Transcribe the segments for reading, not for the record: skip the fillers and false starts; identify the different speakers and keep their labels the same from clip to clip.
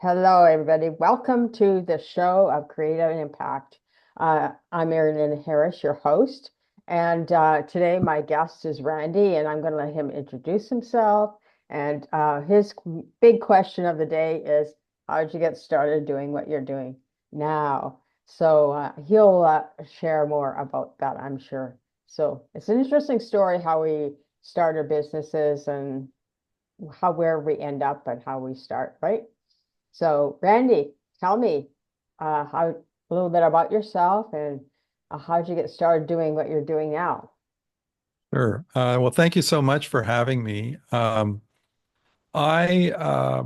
Speaker 1: Hello, everybody. Welcome to the show of Creative Impact. I'm Erin Harris, your host. And today my guest is Randy, and I'm going to let him introduce himself. And his big question of the day is, how did you get started doing what you're doing now? So he'll share more about that, I'm sure. So it's an interesting story how we start our businesses and where we end up and how we start, right? So, Randy, tell me how a little bit about yourself and how'd you get started doing what you're doing now?
Speaker 2: Sure. Well, thank you so much for having me. I uh,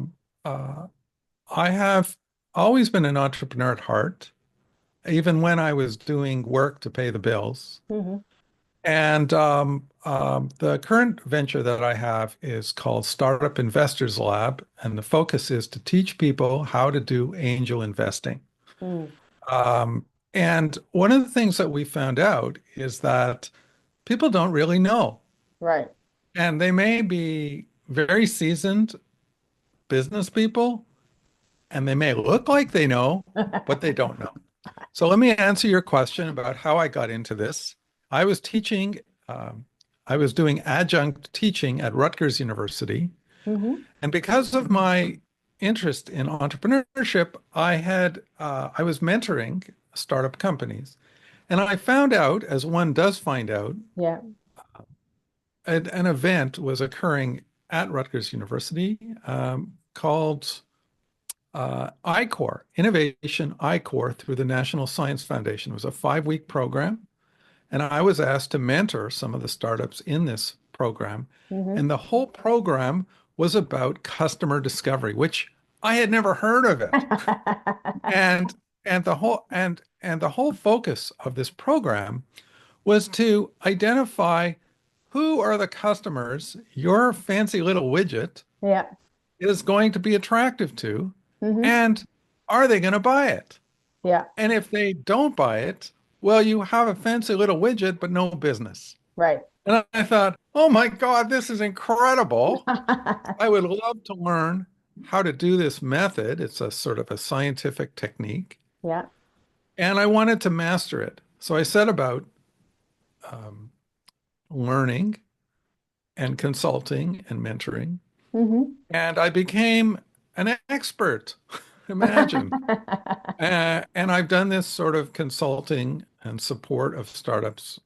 Speaker 2: I have always been an entrepreneur at heart, even when I was doing work to pay the bills.
Speaker 1: Hmm.
Speaker 2: And the current venture that I have is called Startup Investors Lab, and the focus is to teach people how to do angel investing.
Speaker 1: Mm,
Speaker 2: Um, and one of the things that we found out is that people don't really know.
Speaker 1: right.
Speaker 2: And they may be very seasoned business people, and they may look like they know, but they don't know. So let me answer your question about how I got into this. I was teaching, um, I was doing adjunct teaching at Rutgers University.
Speaker 1: Hmm.
Speaker 2: And because of my interest in entrepreneurship, I was mentoring startup companies. And I found out, as one does find out,
Speaker 1: Yeah.
Speaker 2: an event was occurring at Rutgers University called Innovation I-Corps through the National Science Foundation. It was a 5-week program, and I was asked to mentor some of the startups in this program.
Speaker 1: Hmm.
Speaker 2: And the whole program was about customer discovery, which I had never heard of it. And the whole focus of this program was to identify who are the customers your fancy little widget
Speaker 1: Yeah.
Speaker 2: is going to be attractive to,
Speaker 1: Hmm.
Speaker 2: and are they going to buy it?
Speaker 1: Yeah.
Speaker 2: And if they don't buy it, well, you have a fancy little widget, but no business.
Speaker 1: Right.
Speaker 2: And I thought, oh my God, this is incredible. I would love to learn how to do this method. It's a sort of a scientific technique,
Speaker 1: Yeah.
Speaker 2: and I wanted to master it. So I set about um, learning and consulting and mentoring.
Speaker 1: Hmm.
Speaker 2: And I became an expert. Imagine. And I've done this sort of consulting and support of startups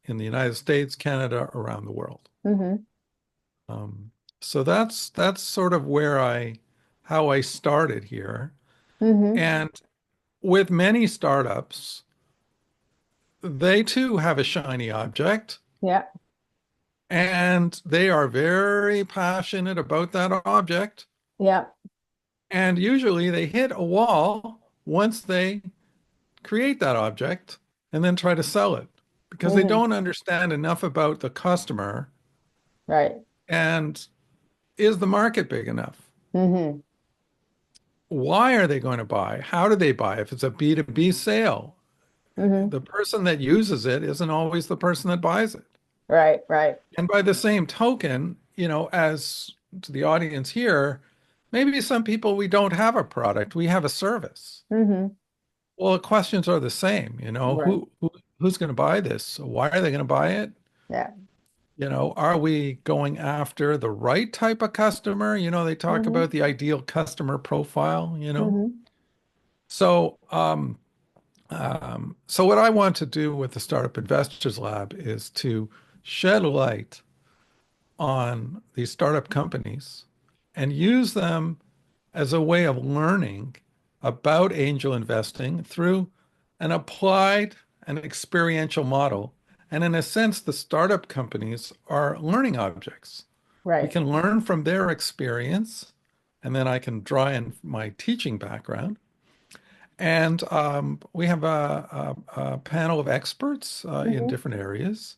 Speaker 2: in the United States, Canada, around the world.
Speaker 1: Hmm.
Speaker 2: Um, so that's sort of how I started here.
Speaker 1: Hmm.
Speaker 2: And with many startups, they too have a shiny object,
Speaker 1: Yeah.
Speaker 2: and they are very passionate about that object.
Speaker 1: Yeah.
Speaker 2: And usually they hit a wall once they create that object and then try to sell it because they
Speaker 1: Hmm.
Speaker 2: don't understand enough about the customer
Speaker 1: Right.
Speaker 2: and is the market big enough?
Speaker 1: Hmm.
Speaker 2: Why are they going to buy? How do they buy? If it's a B2B sale,
Speaker 1: Hmm.
Speaker 2: the person that uses it isn't always the person that buys it.
Speaker 1: Right. Right.
Speaker 2: And by the same token, as to the audience here, maybe some people we don't have a product, we have a service.
Speaker 1: Hmm.
Speaker 2: Well, the questions are the same,
Speaker 1: Right.
Speaker 2: who's going to buy this? Why are they going to buy it?
Speaker 1: Yeah.
Speaker 2: Are we going after the right type of customer? They talk
Speaker 1: Hmm.
Speaker 2: about the ideal customer profile.
Speaker 1: Hmm.
Speaker 2: So what I want to do with the Startup Investors Lab is to shed light on these startup companies and use them as a way of learning about angel investing through an applied and experiential model. And in a sense, the startup companies are learning objects. We
Speaker 1: Right.
Speaker 2: can learn from their experience, and then I can draw in my teaching background. And we have a panel of experts in
Speaker 1: Hmm.
Speaker 2: different areas.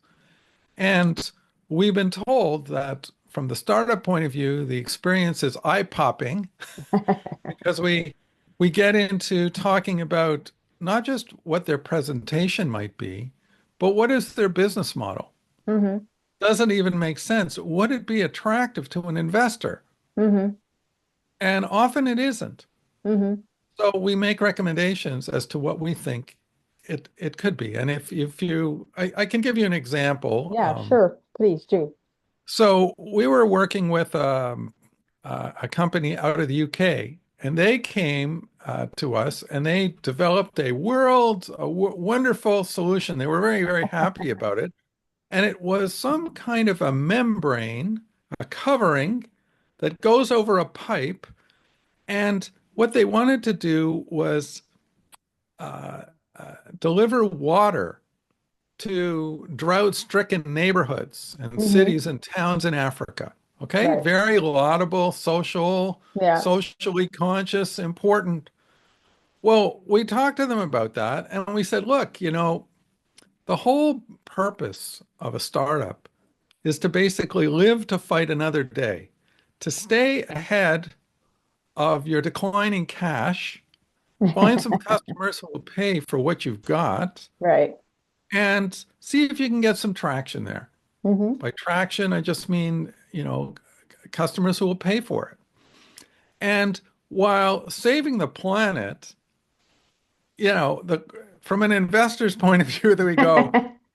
Speaker 2: And we've been told that from the startup point of view, the experience is eye-popping because we get into talking about not just what their presentation might be, but what is their business model?
Speaker 1: Hmm.
Speaker 2: Doesn't even make sense. Would it be attractive to an investor?
Speaker 1: Hmm.
Speaker 2: And often it isn't.
Speaker 1: Mm-hmm.
Speaker 2: So we make recommendations as to what we think it could be. And if you, I can give you an example.
Speaker 1: Yeah, sure. Please do.
Speaker 2: So we were working with a company out of the UK, and they came to us and they developed a wonderful solution. They were very, very happy about it. And it was some kind of a membrane, a covering that goes over a pipe. And what they wanted to do was uh, deliver water to drought-stricken neighborhoods and
Speaker 1: Mm-hmm.
Speaker 2: cities and towns in Africa. Okay,
Speaker 1: Right.
Speaker 2: very laudable,
Speaker 1: Yeah.
Speaker 2: socially conscious, important. Well, we talked to them about that and we said, look, the whole purpose of a startup is to basically live to fight another day, to stay ahead of your declining cash, find some customers who will pay for what you've got,
Speaker 1: Right.
Speaker 2: and see if you can get some traction there.
Speaker 1: Mm-hmm.
Speaker 2: By traction, I just mean, customers who will pay for it. And while saving the planet, the from an investor's point of view, that we go,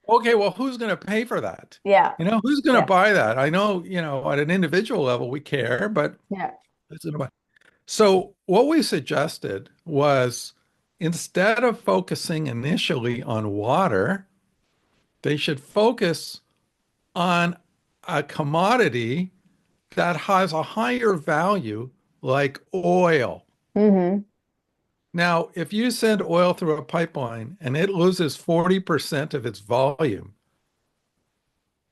Speaker 2: okay, well, who's going to pay for that?
Speaker 1: Yeah.
Speaker 2: Who's going to
Speaker 1: Yeah.
Speaker 2: buy that? I know, at an individual level, we care, but
Speaker 1: Yeah.
Speaker 2: who's going to buy? So what we suggested was instead of focusing initially on water, they should focus on a commodity that has a higher value, like oil.
Speaker 1: Mm-hmm.
Speaker 2: Now, if you send oil through a pipeline and it loses 40% of its volume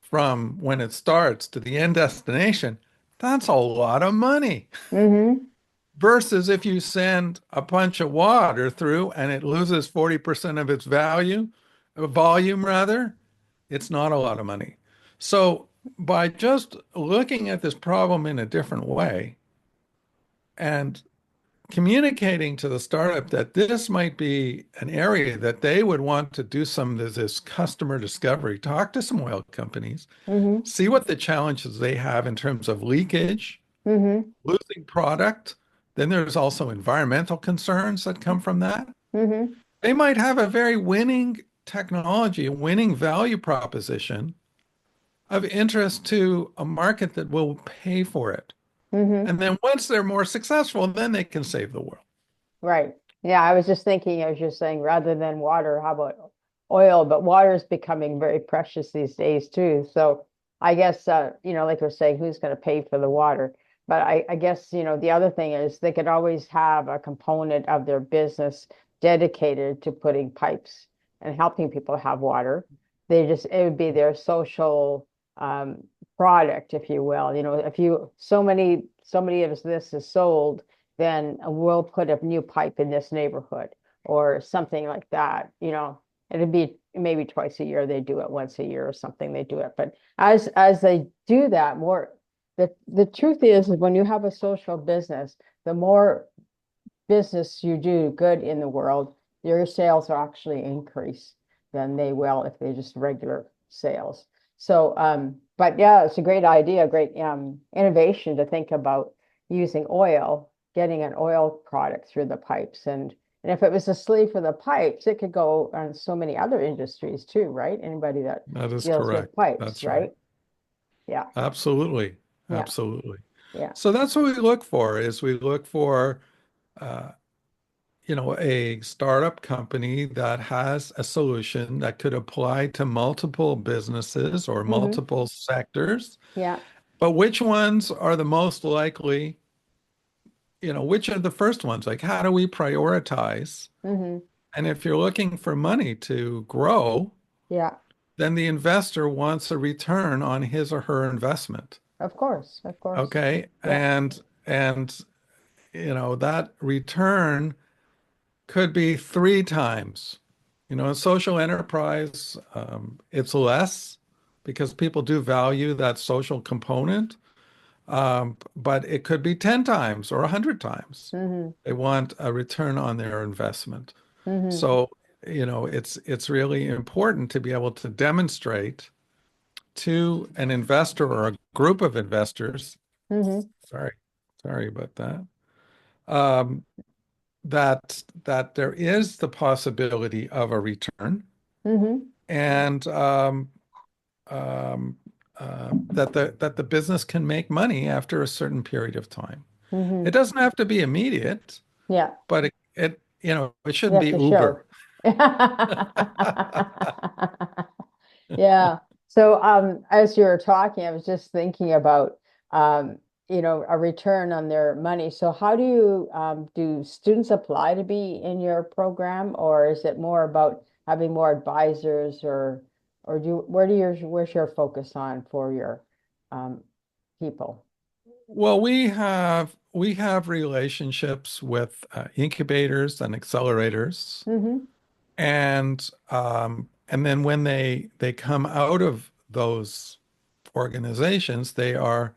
Speaker 2: from when it starts to the end destination, that's a lot of money.
Speaker 1: Mm-hmm.
Speaker 2: Versus if you send a bunch of water through and it loses 40% of its volume rather, it's not a lot of money. So by just looking at this problem in a different way and communicating to the startup that this might be an area that they would want to do some of this customer discovery, talk to some oil companies,
Speaker 1: Mm-hmm.
Speaker 2: see what the challenges they have in terms of leakage,
Speaker 1: Mm-hmm.
Speaker 2: losing product. Then there's also environmental concerns that come from that.
Speaker 1: Mm-hmm.
Speaker 2: They might have a very winning technology, a winning value proposition of interest to a market that will pay for it.
Speaker 1: Mm-hmm.
Speaker 2: And then once they're more successful, then they can save the world.
Speaker 1: Right. Yeah, I was just thinking, as you're saying, rather than water, how about oil? But water is becoming very precious these days too. So I guess like we're saying, who's going to pay for the water? But I guess, the other thing is they could always have a component of their business dedicated to putting pipes and helping people have water. It would be their social um product, if you will. If so many of this is sold, then we'll put a new pipe in this neighborhood or something like that. It'd be maybe twice a year. They do it once a year or something. They do it. But as they do that more, the truth is when you have a social business, the more business you do good in the world, your sales will actually increase than they will if they just regular sales. So, but yeah, it's a great idea, great innovation to think about using oil, getting an oil product through the pipes. And if it was a sleeve for the pipes, it could go on so many other industries too, right? Anybody that
Speaker 2: That is
Speaker 1: deals with
Speaker 2: correct.
Speaker 1: pipes,
Speaker 2: That's right.
Speaker 1: right? Yeah,
Speaker 2: Absolutely.
Speaker 1: yeah,
Speaker 2: Absolutely.
Speaker 1: yeah.
Speaker 2: So that's what we look for is we look for uh, a startup company that has a solution that could apply to multiple businesses or
Speaker 1: Hmm.
Speaker 2: multiple sectors.
Speaker 1: Yeah.
Speaker 2: But which ones are the most likely? Which are the first ones? Like, how do we prioritize?
Speaker 1: Hmm.
Speaker 2: And if you're looking for money to grow,
Speaker 1: Yeah.
Speaker 2: then the investor wants a return on his or her investment.
Speaker 1: Of course. Of course.
Speaker 2: Okay.
Speaker 1: Yeah.
Speaker 2: And that return could be three times. In social enterprise, it's less because people do value that social component. But it could be 10 times or 100 times.
Speaker 1: Hmm.
Speaker 2: They want a return on their investment.
Speaker 1: Hmm.
Speaker 2: So, it's really important to be able to demonstrate to an investor or a group of investors.
Speaker 1: Hmm.
Speaker 2: Sorry, sorry about that. Um, that there is the possibility of a return,
Speaker 1: Mm-hmm.
Speaker 2: and um, that the business can make money after a certain period of time. It
Speaker 1: Mm-hmm.
Speaker 2: doesn't have to be immediate,
Speaker 1: Yeah,
Speaker 2: but it
Speaker 1: you
Speaker 2: shouldn't
Speaker 1: have
Speaker 2: be
Speaker 1: to show.
Speaker 2: Uber.
Speaker 1: Yeah. So, as you were talking, I was just thinking about, um, a return on their money. So, how do students apply to be in your program, or is it more about having more advisors, or where's your focus on for your um, people?
Speaker 2: Well, we have relationships with incubators and accelerators,
Speaker 1: Mm-hmm.
Speaker 2: and then when they come out of those organizations, they are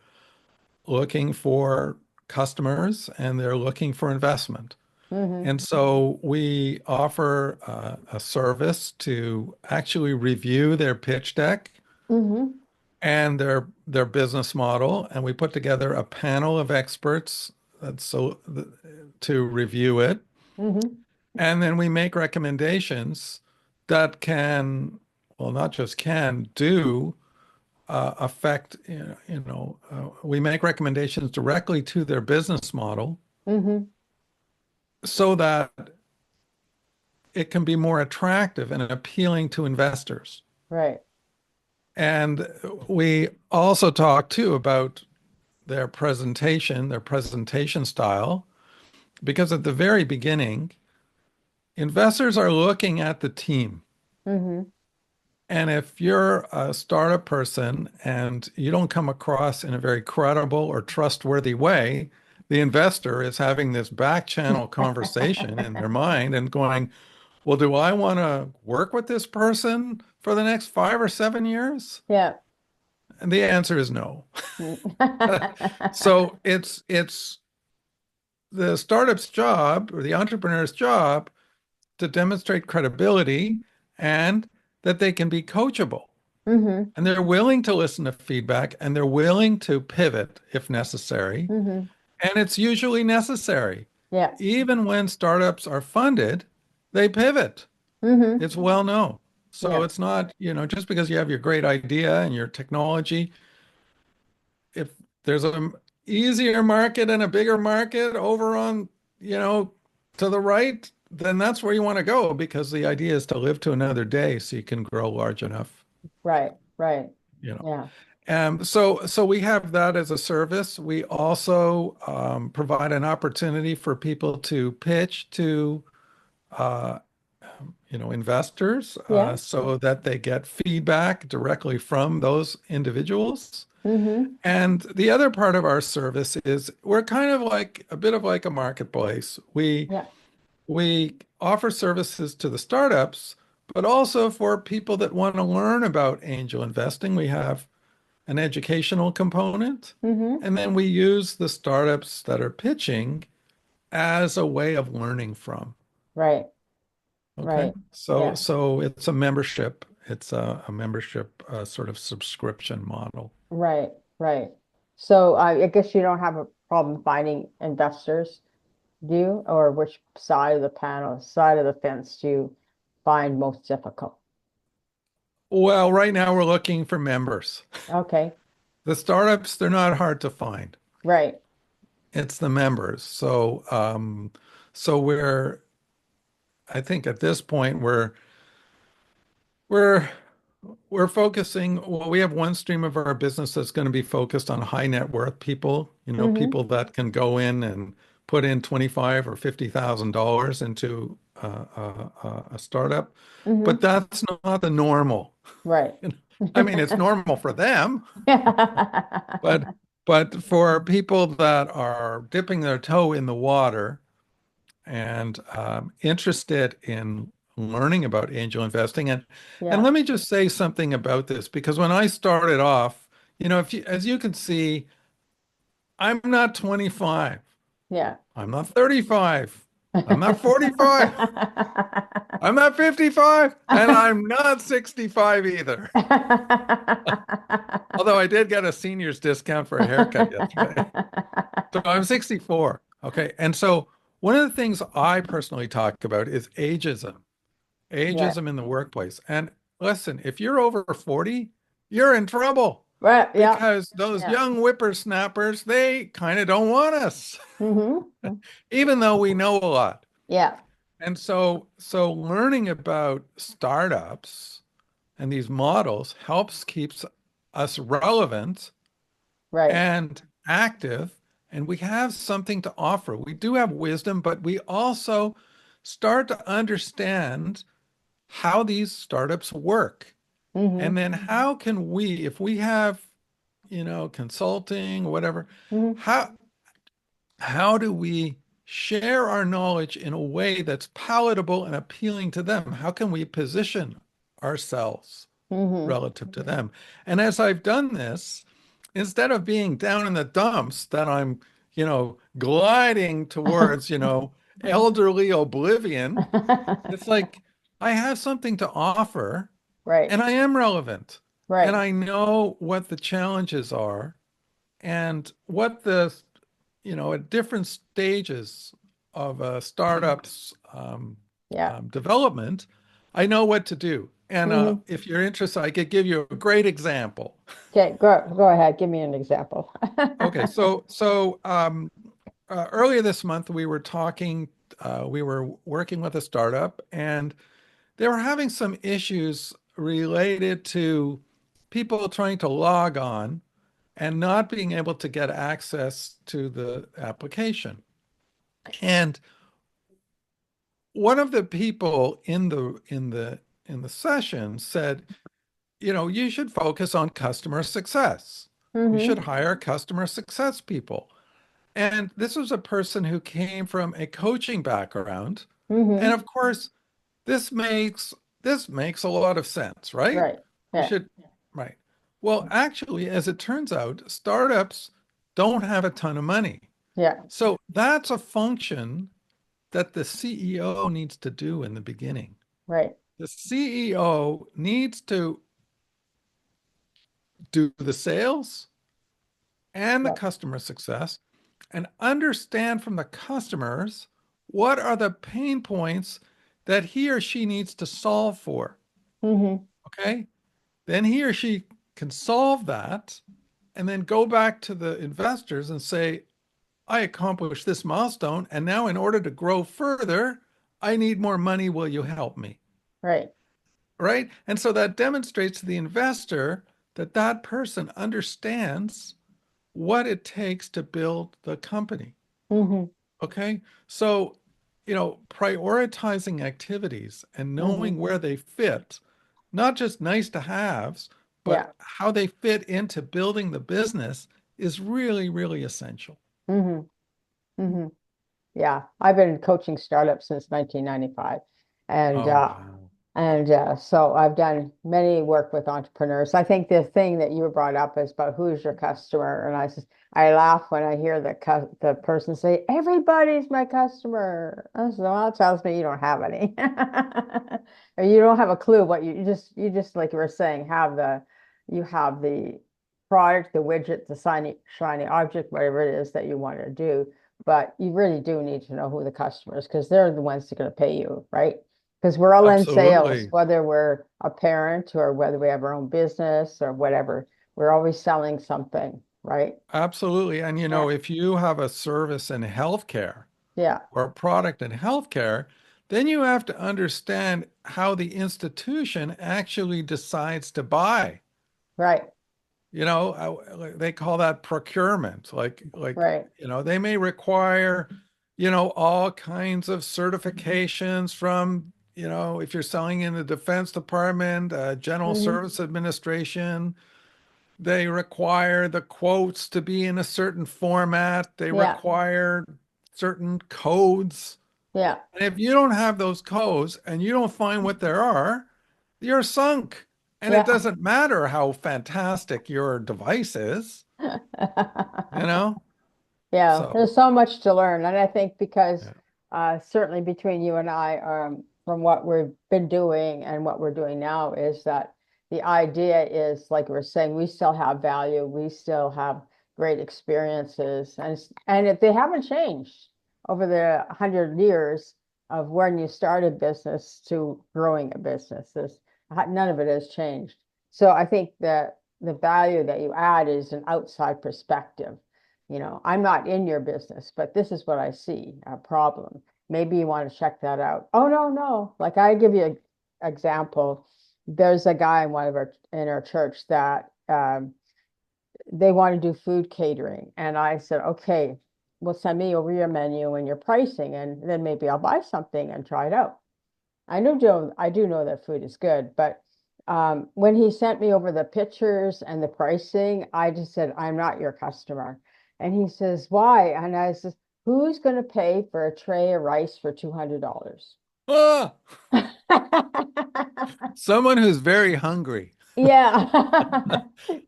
Speaker 2: looking for customers and they're looking for investment.
Speaker 1: Mm-hmm.
Speaker 2: And so we offer a service to actually review their pitch deck
Speaker 1: Mm-hmm.
Speaker 2: and their business model, and we put together a panel of experts to review it,
Speaker 1: Mm-hmm.
Speaker 2: and then we make recommendations that can, well, not just can, do affect, we make recommendations directly to their business model
Speaker 1: Mm-hmm.
Speaker 2: so that it can be more attractive and appealing to investors.
Speaker 1: Right.
Speaker 2: And we also talk too about their presentation style, because at the very beginning, investors are looking at the team.
Speaker 1: Mm-hmm.
Speaker 2: And if you're a startup person and you don't come across in a very credible or trustworthy way, the investor is having this back channel conversation in their mind and going, well, do I want to work with this person for the next 5 or 7 years?
Speaker 1: Yeah.
Speaker 2: And the answer is no.
Speaker 1: Mm-hmm.
Speaker 2: So it's the startup's job or the entrepreneur's job to demonstrate credibility and that they can be coachable. And they're willing to listen to feedback and they're willing to pivot if necessary.
Speaker 1: Mm-hmm.
Speaker 2: And it's usually necessary.
Speaker 1: Yeah.
Speaker 2: Even when startups are funded, they pivot.
Speaker 1: Mm-hmm.
Speaker 2: It's well known. So
Speaker 1: Yeah.
Speaker 2: it's not, just because you have your great idea and your technology, if there's a easier market and a bigger market over on, you know, to the right, then that's where you want to go because the idea is to live to another day so you can grow large enough,
Speaker 1: Right. Right.
Speaker 2: you know.
Speaker 1: Yeah.
Speaker 2: So we have that as a service. We also provide an opportunity for people to pitch to uh, investors
Speaker 1: Yeah.
Speaker 2: so that they get feedback directly from those individuals.
Speaker 1: Mm-hmm.
Speaker 2: And the other part of our service is we're kind of like a bit of like a marketplace.
Speaker 1: Yeah.
Speaker 2: We offer services to the startups, but also for people that want to learn about angel investing. We have an educational component,
Speaker 1: Mm-hmm.
Speaker 2: and then we use the startups that are pitching as a way of learning from.
Speaker 1: Right.
Speaker 2: Okay.
Speaker 1: Right.
Speaker 2: So
Speaker 1: Yeah.
Speaker 2: so it's a membership. It's a membership sort of subscription model.
Speaker 1: Right. Right. So I guess you don't have a problem finding investors, do you? Or which side of the fence do you find most difficult?
Speaker 2: Well, right now we're looking for members.
Speaker 1: Okay.
Speaker 2: The startups, they're not hard to find.
Speaker 1: Right.
Speaker 2: It's the members. So I think at this point, we're we're focusing, well, we have one stream of our business that's going to be focused on high net worth people,
Speaker 1: Mm-hmm.
Speaker 2: people that can go in and put in 25 or $50,000 into a startup. But
Speaker 1: Mm-hmm.
Speaker 2: that's not the normal.
Speaker 1: Right.
Speaker 2: I mean, it's normal for them, but for people that are dipping their toe in the water and interested in learning about angel investing. And
Speaker 1: Yeah.
Speaker 2: let me just say something about this because when I started off, if you, as you can see, I'm not 25.
Speaker 1: Yeah.
Speaker 2: I'm not 35. I'm not 45. I'm not 55, and I'm not 65 either. Although I did get a senior's discount for a haircut yesterday. So I'm 64. Okay. And so one of the things I personally talk about is
Speaker 1: Right.
Speaker 2: ageism in the workplace. And listen, if you're over 40, you're in trouble
Speaker 1: Right. Yeah.
Speaker 2: because those
Speaker 1: Yeah.
Speaker 2: young whippersnappers, they kind of don't want us,
Speaker 1: Mm-hmm.
Speaker 2: even though we know a lot.
Speaker 1: Yeah.
Speaker 2: And so learning about startups and these models helps keeps us relevant
Speaker 1: Right.
Speaker 2: and active, and we have something to offer. We do have wisdom, but we also start to understand how these startups work.
Speaker 1: Mm-hmm.
Speaker 2: And then how can we, if we have, consulting, whatever,
Speaker 1: Mm-hmm.
Speaker 2: how how do we share our knowledge in a way that's palatable and appealing to them? How can we position ourselves
Speaker 1: Mm-hmm.
Speaker 2: relative to them? And as I've done this, instead of being down in the dumps that I'm, gliding towards, elderly oblivion, it's like I have something to offer
Speaker 1: Right.
Speaker 2: and I am relevant and
Speaker 1: Right.
Speaker 2: I know what the challenges are and what at different stages of a startup's
Speaker 1: Yeah.
Speaker 2: development, I know what to do. And
Speaker 1: Mm-hmm.
Speaker 2: if you're interested, I could give you a great example.
Speaker 1: Okay, go ahead. Give me an example.
Speaker 2: Okay, so earlier this month we were working with a startup, and they were having some issues related to people trying to log on and not being able to get access to the application. And one of the people in the session said, you should focus on customer success. You should
Speaker 1: Mm-hmm.
Speaker 2: hire customer success people. And this was a person who came from a coaching background. And
Speaker 1: Mm-hmm.
Speaker 2: of course, this makes this makes a lot of sense, right?
Speaker 1: Right.
Speaker 2: You
Speaker 1: Yeah.
Speaker 2: should, right. Well, actually, as it turns out, startups don't have a ton of money.
Speaker 1: Yeah.
Speaker 2: So that's a function that the CEO needs to do in the beginning.
Speaker 1: Right.
Speaker 2: The CEO needs to do the sales and the
Speaker 1: Yeah.
Speaker 2: customer success and understand from the customers what are the pain points that he or she needs to solve for.
Speaker 1: Mm-hmm.
Speaker 2: Okay. Then he or she can solve that and then go back to the investors and say, I accomplished this milestone. And now, in order to grow further, I need more money. Will you help me?
Speaker 1: Right.
Speaker 2: Right. And so that demonstrates to the investor that that person understands what it takes to build the company.
Speaker 1: Mm-hmm.
Speaker 2: Okay. So, prioritizing activities and
Speaker 1: Mm-hmm.
Speaker 2: knowing where they fit, not just nice to haves,
Speaker 1: Yeah.
Speaker 2: but how they fit into building the business is really, really essential.
Speaker 1: Mm-hmm. Mm-hmm. Yeah, I've been coaching startups since 1995. And
Speaker 2: Oh, wow.
Speaker 1: so I've done many work with entrepreneurs. I think the thing that you brought up is about who's your customer. And I laugh when I hear the person say, everybody's my customer. I said, well, that tells me you don't have any. Or you don't have a clue what you just like you were saying, you have the product, the widget, the shiny object, whatever it is that you want to do, but you really do need to know who the customer is because they're the ones that are going to pay you, right? Because we're all in sales,
Speaker 2: Absolutely.
Speaker 1: whether we're a parent or whether we have our own business or whatever. We're always selling something, right?
Speaker 2: Absolutely. And
Speaker 1: Yeah.
Speaker 2: if you have a service in healthcare
Speaker 1: Yeah.
Speaker 2: or a product in healthcare, then you have to understand how the institution actually decides to buy.
Speaker 1: Right.
Speaker 2: They call that procurement.
Speaker 1: Right.
Speaker 2: They may require, all kinds of certifications from, if you're selling in the Defense Department, General
Speaker 1: Hmm.
Speaker 2: Service Administration, they require the quotes to be in a certain format. They
Speaker 1: Yeah.
Speaker 2: require certain codes.
Speaker 1: Yeah.
Speaker 2: And if you don't have those codes and you don't find what there are, you're sunk. And it
Speaker 1: Yeah.
Speaker 2: doesn't matter how fantastic your device is, you know?
Speaker 1: Yeah,
Speaker 2: So,
Speaker 1: there's so much to learn. And I think because
Speaker 2: yeah,
Speaker 1: certainly between you and I, from what we've been doing and what we're doing now, is that the idea is, like we're saying, we still have value, we still have great experiences, and if they haven't changed. over the 100 years of when you started business to growing a business. None of it has changed. So I think that the value that you add is an outside perspective. I'm not in your business, but this is what I see, a problem. Maybe you want to check that out. Oh, no, no. Like I give you an example. There's a guy in our church that they want to do food catering. And I said, okay, well, send me over your menu and your pricing, and then maybe I'll buy something and try it out. I do know that food is good, but when he sent me over the pictures and the pricing, I just said, I'm not your customer. And he says, why? And I says, who's going to pay for a tray of rice for $200?
Speaker 2: Ah, someone who's very hungry
Speaker 1: Yeah.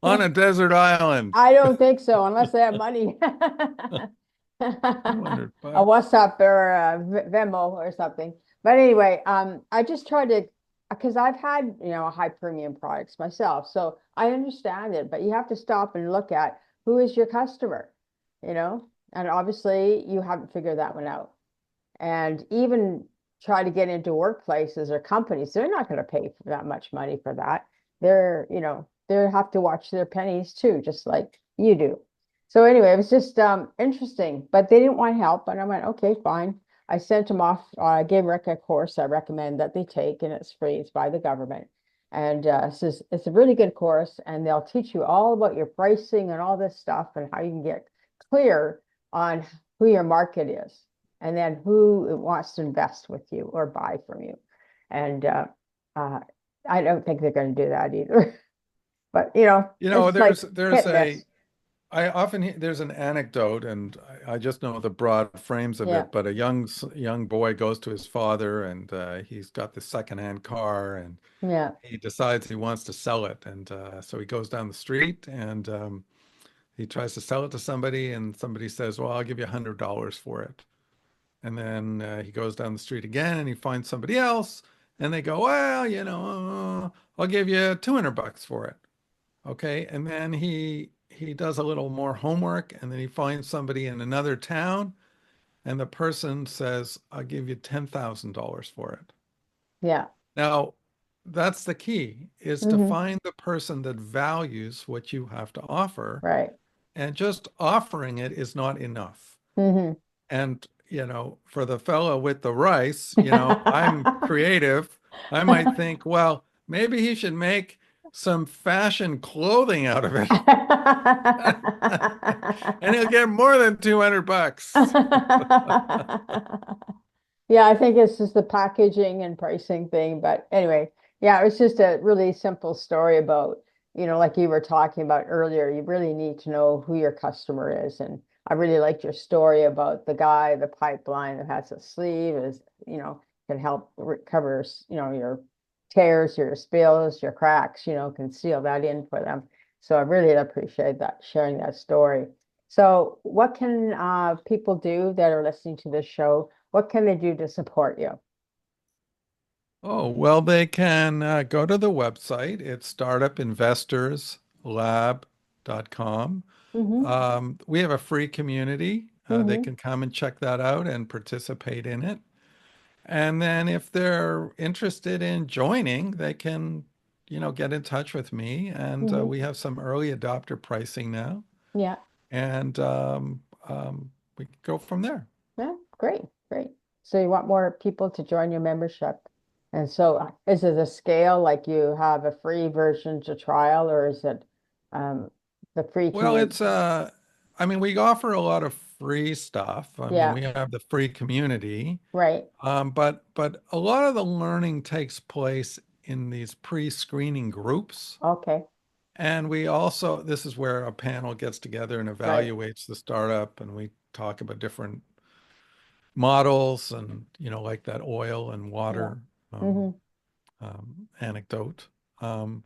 Speaker 2: on a desert island.
Speaker 1: I don't think so, unless they have money.
Speaker 2: 200
Speaker 1: A
Speaker 2: bucks.
Speaker 1: WhatsApp or a Venmo or something. But anyway, I just tried to, because I've had, high premium products myself, so I understand it. But you have to stop and look at who is your customer, you know, and obviously you haven't figured that one out. And even try to get into workplaces or companies, they're not going to pay for that much money for that. They have to watch their pennies too, just like you do. So anyway, it was just interesting, but they didn't want help, and I went, okay, fine. I sent them off. I gave Rick a course I recommend that they take, and it's free. It's by the government, and it's a really good course, and they'll teach you all about your pricing and all this stuff and how you can get clear on who your market is and then who wants to invest with you or buy from you. And uh, I don't think they're going to do that either. But
Speaker 2: You know,
Speaker 1: it's like hit
Speaker 2: there's
Speaker 1: and miss.
Speaker 2: I often there's an anecdote, and I just know the broad frames of
Speaker 1: Yeah,
Speaker 2: it. But a young boy goes to his father, and he's got this secondhand car, and
Speaker 1: yeah,
Speaker 2: he decides he wants to sell it, and so he goes down the street, and he tries to sell it to somebody, and somebody says, "Well, I'll give you $100 for it." And then he goes down the street again, and he finds somebody else, and they go, "Well, I'll give you 200 bucks for it." Okay. And then he does a little more homework, and then he finds somebody in another town, and the person says, "I'll give you $10,000 for it."
Speaker 1: yeah.
Speaker 2: Now, that's the key, is to
Speaker 1: Hmm.
Speaker 2: find the person that values what you have to offer,
Speaker 1: Right.
Speaker 2: and just offering it is not enough.
Speaker 1: Hmm.
Speaker 2: And, for the fellow with the rice, I'm creative. I might think, well, maybe he should make some fashion clothing out of it. And he'll get more than 200 bucks.
Speaker 1: Yeah, I think it's just the packaging and pricing thing. But anyway, yeah, it was just a really simple story about, like you were talking about earlier, you really need to know who your customer is. And I really liked your story about the guy, the pipeline that has a sleeve is, can help recover, your tears, your spills, your cracks, can seal that in for them. So I really appreciate that, sharing that story. So what can people do that are listening to this show? What can they do to support you?
Speaker 2: Oh, well, they can go to the website. It's startupinvestorslab.com.
Speaker 1: Hmm.
Speaker 2: We have a free community. They
Speaker 1: Hmm.
Speaker 2: can come and check that out and participate in it. And then if they're interested in joining, they can, get in touch with me. And
Speaker 1: Hmm.
Speaker 2: we have some early adopter pricing now.
Speaker 1: Yeah.
Speaker 2: And we can go from there.
Speaker 1: Yeah. Great. Great. So you want more people to join your membership. And so is it a scale like you have a free version to trial or is it um, the free
Speaker 2: Well,
Speaker 1: community?
Speaker 2: I mean, we offer a lot of free stuff. I mean,
Speaker 1: Yeah.
Speaker 2: we have the free community,
Speaker 1: Right.
Speaker 2: but a lot of the learning takes place in these pre-screening groups.
Speaker 1: Okay.
Speaker 2: And we also, this is where a panel gets together and
Speaker 1: Right.
Speaker 2: evaluates the startup, and we talk about different models and, like that oil and
Speaker 1: Yeah.
Speaker 2: water
Speaker 1: Hmm.
Speaker 2: anecdote. Um,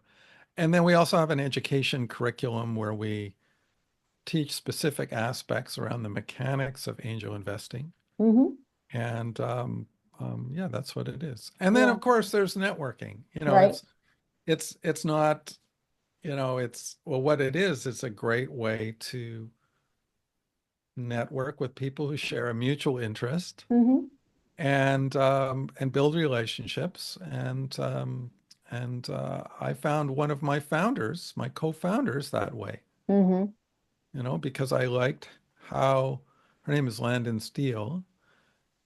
Speaker 2: and then we also have an education curriculum where we teach specific aspects around the mechanics of angel investing.
Speaker 1: Hmm.
Speaker 2: And yeah, that's what it is. And then,
Speaker 1: Yeah.
Speaker 2: of course, there's networking.
Speaker 1: Right.
Speaker 2: It's not, it's well, what it is, it's a great way network with people who share a mutual interest
Speaker 1: Hmm.
Speaker 2: and build relationships. And I found one of my founders, my co-founders, that way.
Speaker 1: Hmm.
Speaker 2: Because I liked how her name is Landon Steele.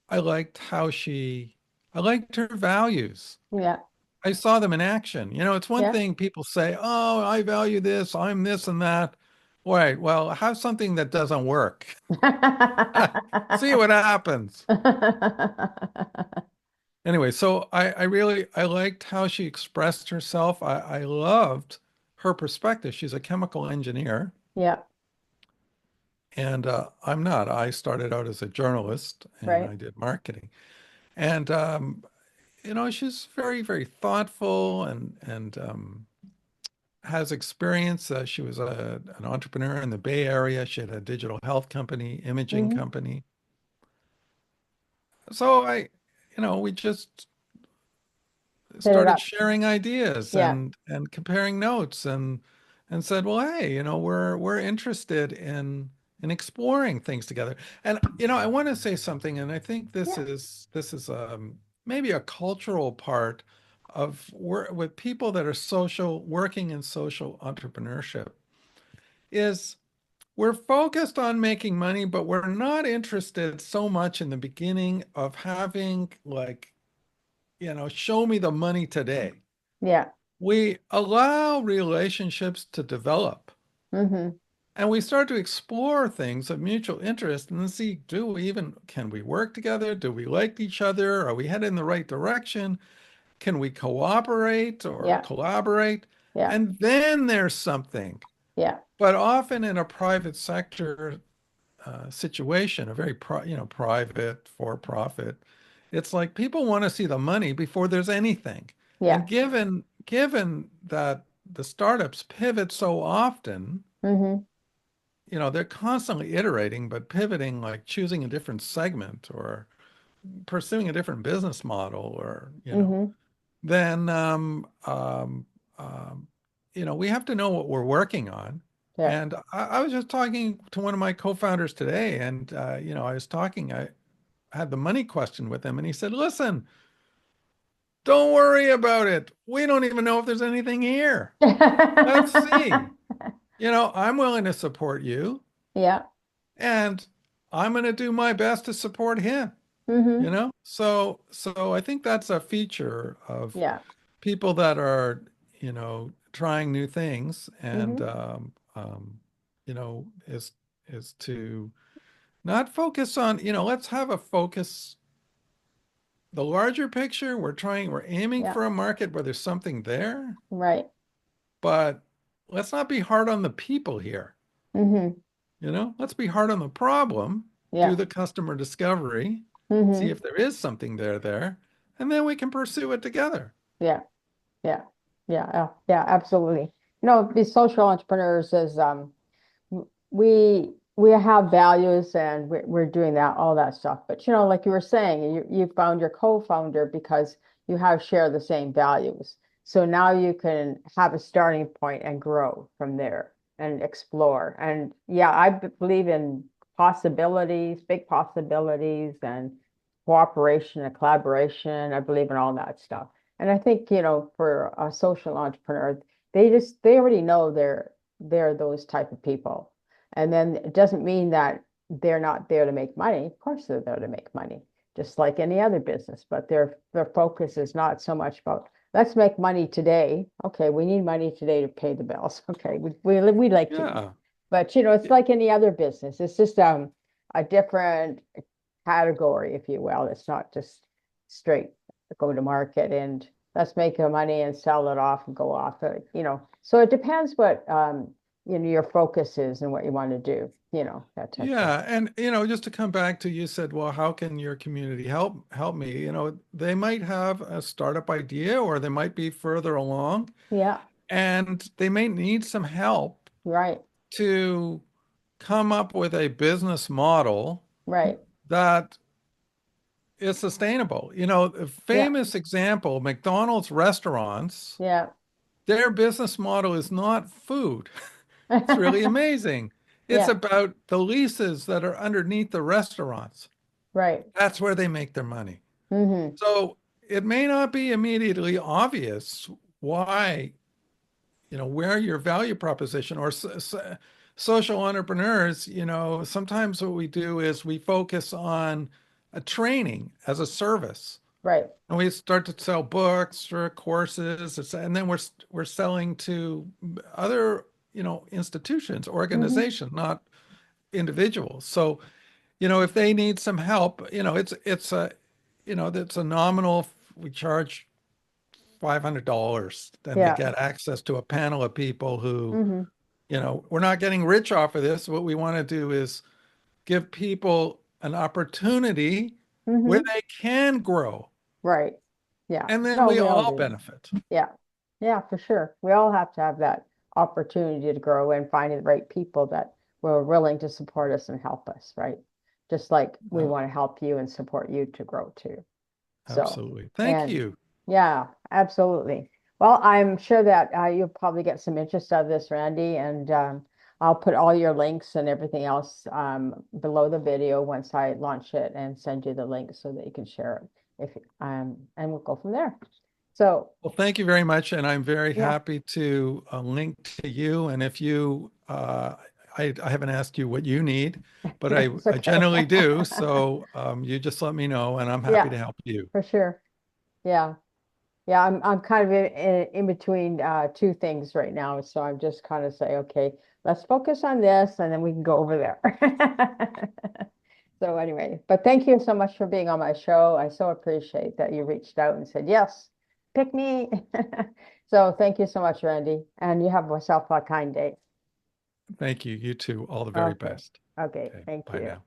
Speaker 2: I liked how I liked her values.
Speaker 1: Yeah.
Speaker 2: I saw them in action. It's one
Speaker 1: Yeah.
Speaker 2: thing people say, oh, I value this, I'm this and that. Right. Well, have something that doesn't work. See what happens. Anyway, so I liked how she expressed herself. I loved her perspective. She's a chemical engineer,
Speaker 1: Yeah.
Speaker 2: and I'm not. I started out as a journalist and
Speaker 1: Right.
Speaker 2: I did marketing. And she's very, very thoughtful and has experience. She was an entrepreneur in the Bay Area. She had a digital health company, imaging
Speaker 1: Hmm.
Speaker 2: company. So we just
Speaker 1: Hit it
Speaker 2: started
Speaker 1: up.
Speaker 2: sharing ideas
Speaker 1: Yeah.
Speaker 2: and comparing notes and said, well, hey, we're interested in exploring things together. And I want to say something, and I think this
Speaker 1: Yeah.
Speaker 2: is maybe a cultural part of work with people that are working in social entrepreneurship is we're focused on making money, but we're not interested so much in the beginning of having like, show me the money today.
Speaker 1: Yeah.
Speaker 2: We allow relationships to develop
Speaker 1: Hmm.
Speaker 2: and we start to explore things of mutual interest and see, can we work together? Do we like each other? Are we headed in the right direction? Can we cooperate or
Speaker 1: Yeah.
Speaker 2: collaborate?
Speaker 1: Yeah.
Speaker 2: And then there's something.
Speaker 1: Yeah.
Speaker 2: But often in a private sector situation, a very private for profit, it's like people want to see the money before there's anything.
Speaker 1: Yeah.
Speaker 2: And given that the startups pivot so often,
Speaker 1: Hmm.
Speaker 2: they're constantly iterating, but pivoting, like choosing a different segment or pursuing a different business model, or
Speaker 1: Hmm.
Speaker 2: then um, we have to know what we're working on.
Speaker 1: Yeah.
Speaker 2: And I was just talking to one of my co-founders today, and I had the money question with him, and he said, "Listen, don't worry about it. We don't even know if there's anything here. Let's see. I'm willing to support you,
Speaker 1: Yeah.
Speaker 2: and I'm going to do my best to support him."
Speaker 1: Hmm.
Speaker 2: So I think that's a feature of
Speaker 1: Yeah.
Speaker 2: people that are, trying new things and,
Speaker 1: Hmm.
Speaker 2: is to not focus on, let's have a focus, the larger picture. We're aiming
Speaker 1: Yeah.
Speaker 2: for a market where there's something there,
Speaker 1: Right.
Speaker 2: but let's not be hard on the people here.
Speaker 1: Hmm.
Speaker 2: Let's be hard on the problem, do
Speaker 1: Yeah.
Speaker 2: the customer discovery, see
Speaker 1: Hmm.
Speaker 2: if there is something there, and then we can pursue it together.
Speaker 1: Yeah. Yeah. Yeah. Yeah. Absolutely. The social entrepreneurs is we have values and we're doing that all that stuff. But like you were saying, you found your co-founder because you have share the same values. So now you can have a starting point and grow from there and explore. And yeah, believe in possibilities, big possibilities, and cooperation and collaboration. I believe in all that stuff. And I think, for a social entrepreneur, they already know they're those type of people. And then it doesn't mean that they're not there to make money. Of course, they're there to make money, just like any other business. But their focus is not so much about let's make money today. Okay, we need money today to pay the bills. Okay, we like to eat,
Speaker 2: Yeah.
Speaker 1: but it's like any other business. It's just a different category, if you will. It's not just straight go to market and let's make the money and sell it off and go off. So it depends what your focus is and what you want to do, that type of thing.
Speaker 2: Yeah, and just to come back to you said, well, how can your community help me? They might have a startup idea or they might be further along
Speaker 1: Yeah,
Speaker 2: and they may need some help
Speaker 1: right,
Speaker 2: to come up with a business model
Speaker 1: right.
Speaker 2: that is sustainable. A
Speaker 1: Yeah,
Speaker 2: famous example, McDonald's restaurants,
Speaker 1: yeah.
Speaker 2: their business model is not food. It's really amazing. It's
Speaker 1: Yeah.
Speaker 2: about the leases that are underneath the restaurants.
Speaker 1: Right.
Speaker 2: That's where they make their money.
Speaker 1: Hmm.
Speaker 2: So it may not be immediately obvious why, where your value proposition or social entrepreneurs, sometimes what we do is we focus on a training as a service.
Speaker 1: Right.
Speaker 2: And we start to sell books or courses, and then we're selling to other, institutions,
Speaker 1: Hmm.
Speaker 2: organizations, not individuals. So, if they need some help, it's a nominal. We charge $500. Then they
Speaker 1: Yeah.
Speaker 2: get access to a panel of people who,
Speaker 1: Hmm.
Speaker 2: we're not getting rich off of this. What we want to do is give people an opportunity where
Speaker 1: Hmm.
Speaker 2: they can grow,
Speaker 1: Right. Yeah.
Speaker 2: and then
Speaker 1: No,
Speaker 2: we
Speaker 1: we all
Speaker 2: all
Speaker 1: do.
Speaker 2: benefit.
Speaker 1: Yeah. Yeah, for sure. We all have to have that opportunity to grow and finding the right people that were willing to support us and help us, right? Just like we
Speaker 2: Uh,
Speaker 1: want to help you and support you to grow too. So,
Speaker 2: Absolutely. Thank
Speaker 1: and
Speaker 2: you.
Speaker 1: yeah, absolutely. Well, I'm sure that you'll probably get some interest out of this, Randy, and I'll put all your links and everything else below the video once I launch it and send you the link so that you can share it and we'll go from there. So,
Speaker 2: Well, thank you very much, and I'm very
Speaker 1: yeah,
Speaker 2: happy to link to you. And if you, I haven't asked you what you need, but
Speaker 1: it's
Speaker 2: I
Speaker 1: okay.
Speaker 2: generally do. So you just let me know, and I'm happy
Speaker 1: Yeah,
Speaker 2: to help you.
Speaker 1: for sure. Yeah. Yeah, I'm kind of in between two things right now. So I'm just kind of say, okay, let's focus on this and then we can go over there. So anyway, but thank you so much for being on my show. I so appreciate that you reached out and said, yes, pick me. So thank you so much, Randy. And you have yourself a kind day.
Speaker 2: Thank you. You too. All the very
Speaker 1: Okay.
Speaker 2: best.
Speaker 1: Okay.
Speaker 2: Okay.
Speaker 1: Thank
Speaker 2: Bye
Speaker 1: you.
Speaker 2: now.